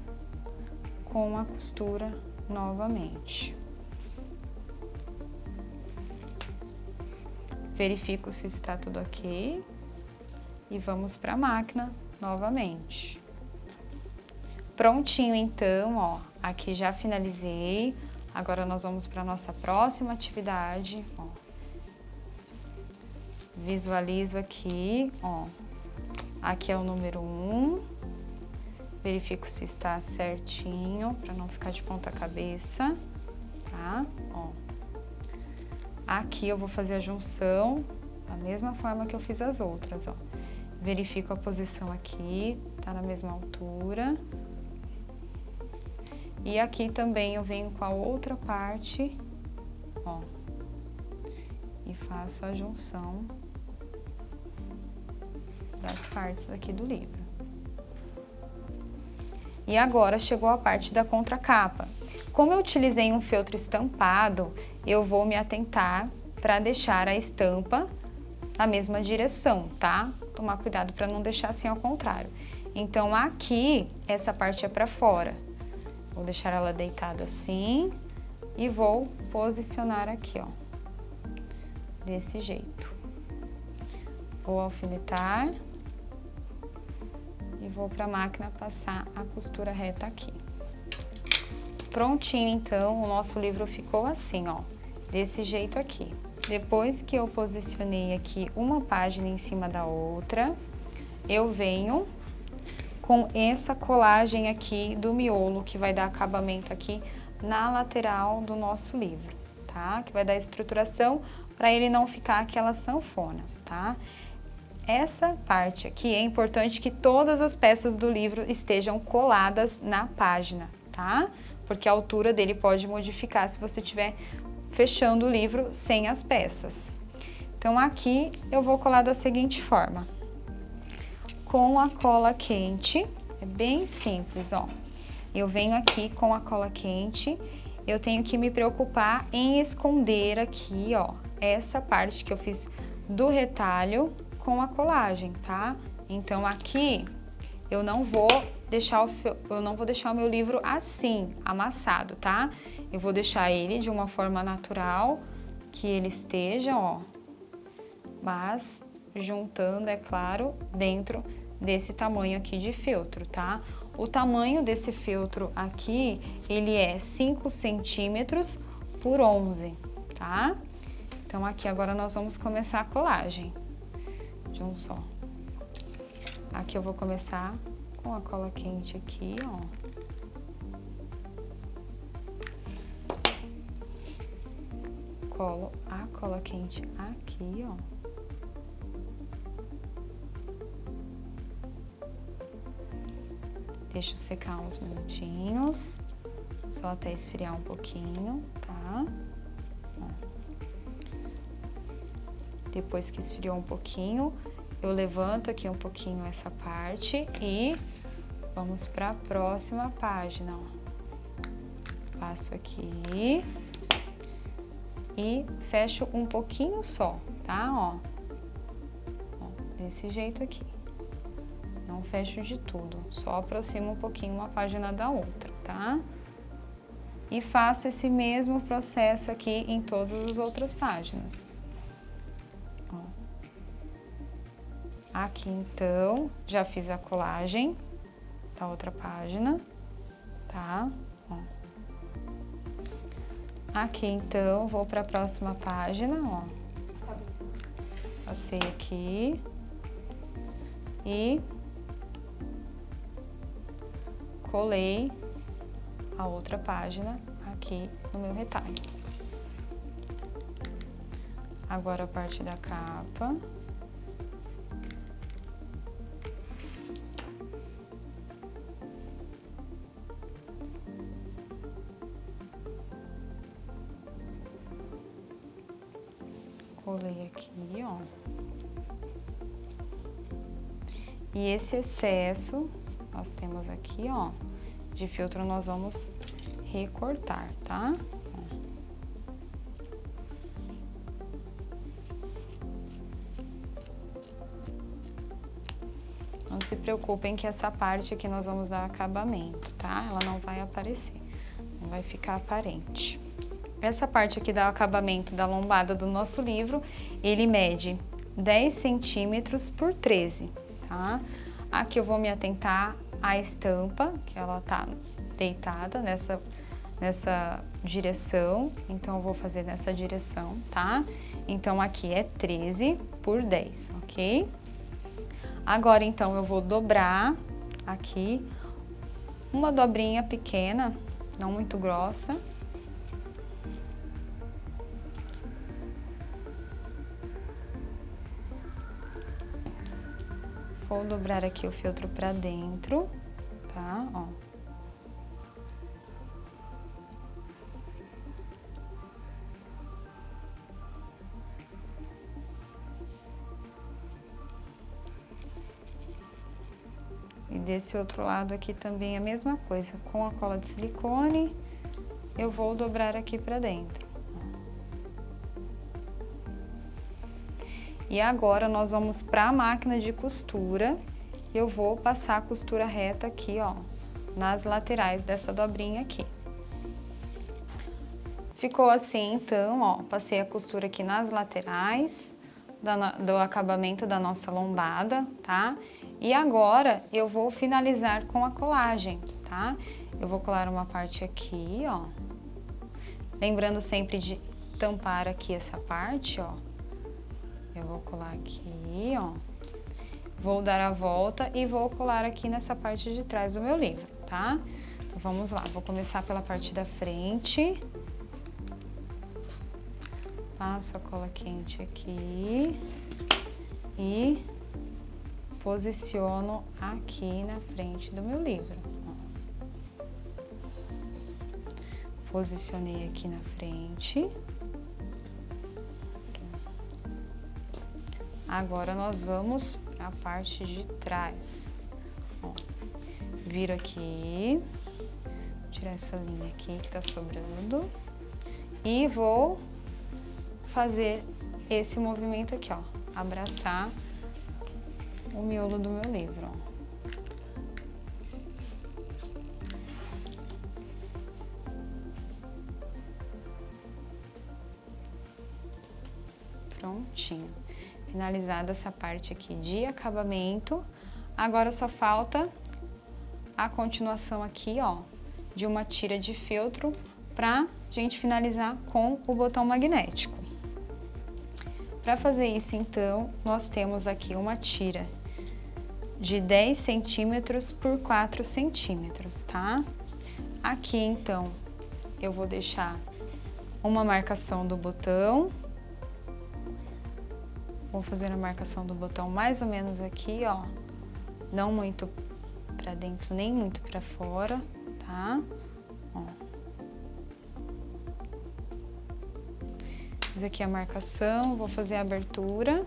com a costura novamente. Verifico se está tudo ok e vamos para a máquina novamente. Prontinho, então, ó, aqui já finalizei. Agora nós vamos para a nossa próxima atividade, ó. Visualizo aqui, ó, aqui é o número 1, verifico se está certinho, para não ficar de ponta cabeça, tá? Ó. Aqui eu vou fazer a junção da mesma forma que eu fiz as outras, ó. Verifico a posição aqui, tá na mesma altura. E aqui também eu venho com a outra parte, ó, e faço a junção das partes aqui do livro. E agora chegou a parte da contracapa. Como eu utilizei um feltro estampado, eu vou me atentar para deixar a estampa na mesma direção, tá? Tomar cuidado para não deixar assim ao contrário. Então aqui, essa parte é para fora. Vou deixar ela deitada assim e vou posicionar aqui, ó, desse jeito. Vou alfinetar e vou para a máquina passar a costura reta aqui. Prontinho, então, o nosso livro ficou assim, ó, desse jeito aqui. Depois que eu posicionei aqui uma página em cima da outra, eu venho com essa colagem aqui do miolo, que vai dar acabamento aqui na lateral do nosso livro, tá? Que vai dar estruturação para ele não ficar aquela sanfona, tá? Essa parte aqui é importante que todas as peças do livro estejam coladas na página, tá? Porque a altura dele pode modificar se você estiver fechando o livro sem as peças. Então aqui eu vou colar da seguinte forma. Com a cola quente, é bem simples, ó. Eu venho aqui com a cola quente, eu tenho que me preocupar em esconder aqui, ó, essa parte que eu fiz do retalho com a colagem, tá? Então aqui eu não vou deixar o meu livro assim, amassado, tá? Eu vou deixar ele de uma forma natural, que ele esteja, ó, mas juntando, é claro, dentro desse tamanho aqui de feltro, tá? O tamanho desse feltro aqui, ele é 5 centímetros por 11, tá? Então aqui agora nós vamos começar a colagem de um só. Aqui eu vou começar com a cola quente aqui, ó. Colo a cola quente aqui, ó. Deixo secar uns minutinhos, só até esfriar um pouquinho, tá? Ó. Depois que esfriou um pouquinho, eu levanto aqui um pouquinho essa parte e vamos para a próxima página, ó. Passo aqui e fecho um pouquinho só, tá? Ó, desse jeito aqui. Não fecho de tudo, só aproximo um pouquinho uma página da outra, tá? E faço esse mesmo processo aqui em todas as outras páginas. Ó. Aqui então, já fiz a colagem da outra página, tá? Ó. Aqui então, vou para a próxima página, ó. Passei aqui e colei a outra página aqui no meu retalho. Agora a parte da capa. Colei aqui, ó. E esse excesso, nós temos aqui, ó, de filtro, nós vamos recortar, tá? Não se preocupem que essa parte aqui nós vamos dar acabamento, tá? Ela não vai aparecer, não vai ficar aparente. Essa parte aqui do acabamento da lombada do nosso livro, ele mede 10 centímetros por 13, tá? Aqui eu vou me atentar à estampa, que ela tá deitada nessa direção, então eu vou fazer nessa direção, tá? Então aqui é 13 por 10, ok? Agora então eu vou dobrar aqui uma dobrinha pequena, não muito grossa. Vou dobrar aqui o feltro pra dentro, tá? Ó. E desse outro lado aqui também a mesma coisa, com a cola de silicone, eu vou dobrar aqui pra dentro. E agora nós vamos para a máquina de costura. Eu vou passar a costura reta aqui, ó, nas laterais dessa dobrinha aqui. Ficou assim, então, ó, passei a costura aqui nas laterais do acabamento da nossa lombada, tá? E agora eu vou finalizar com a colagem, tá? Eu vou colar uma parte aqui, ó. Lembrando sempre de tampar aqui essa parte, ó. Eu vou colar aqui, ó. Vou dar a volta e vou colar aqui nessa parte de trás do meu livro, tá? Então vamos lá, vou começar pela parte da frente. Passo a cola quente aqui e posiciono aqui na frente do meu livro. Ó. Posicionei aqui na frente. Agora nós vamos para a parte de trás. Ó, viro aqui, tirar essa linha aqui que tá sobrando e vou fazer esse movimento aqui, ó, abraçar o miolo do meu livro, ó. Prontinho. Finalizada essa parte aqui de acabamento, agora só falta a continuação aqui, ó, de uma tira de feltro pra gente finalizar com o botão magnético. Para fazer isso, então, nós temos aqui uma tira de 10 centímetros por 4 centímetros, tá? Aqui, então, eu vou deixar uma marcação do botão. Vou fazer a marcação do botão mais ou menos aqui, ó. Não muito pra dentro, nem muito pra fora, tá? Ó. Fiz aqui a marcação, vou fazer a abertura.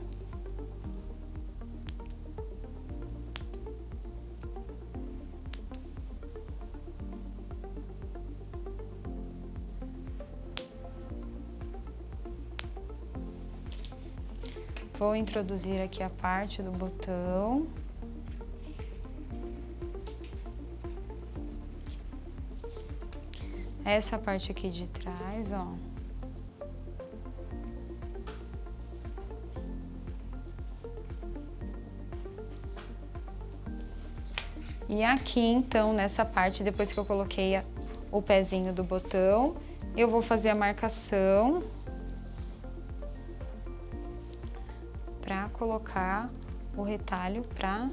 Vou introduzir aqui a parte do botão. essa parte aqui de trás, ó. E aqui, então, nessa parte, depois que eu coloquei o pezinho do botão, eu vou fazer a marcação para colocar o retalho para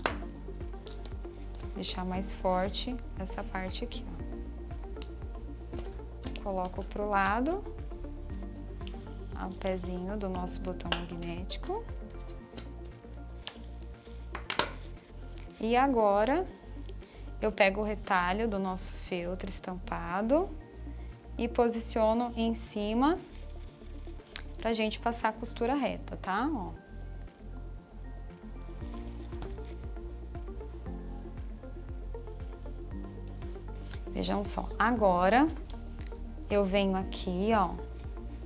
deixar mais forte essa parte aqui, ó. Coloco pro lado o pezinho do nosso botão magnético. E agora eu pego o retalho do nosso feltro estampado e posiciono em cima pra gente passar a costura reta, tá? Ó. Vejam só, agora eu venho aqui, ó,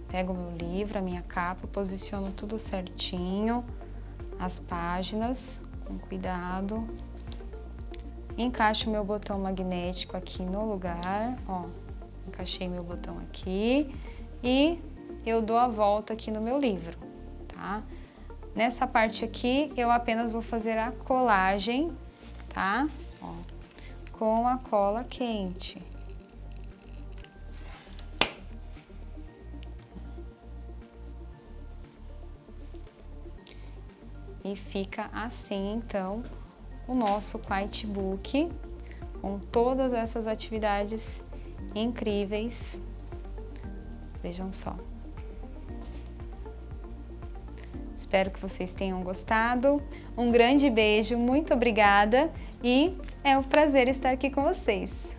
pego o meu livro, a minha capa, posiciono tudo certinho, as páginas, com cuidado. Encaixo meu botão magnético aqui no lugar, ó, encaixei meu botão aqui e eu dou a volta aqui no meu livro, tá? Nessa parte aqui, eu apenas vou fazer a colagem, tá? Ó, com a cola quente. E fica assim, então, o nosso Quiet Book, com todas essas atividades incríveis. Vejam só. Espero que vocês tenham gostado. Um grande beijo, muito obrigada e é um prazer estar aqui com vocês.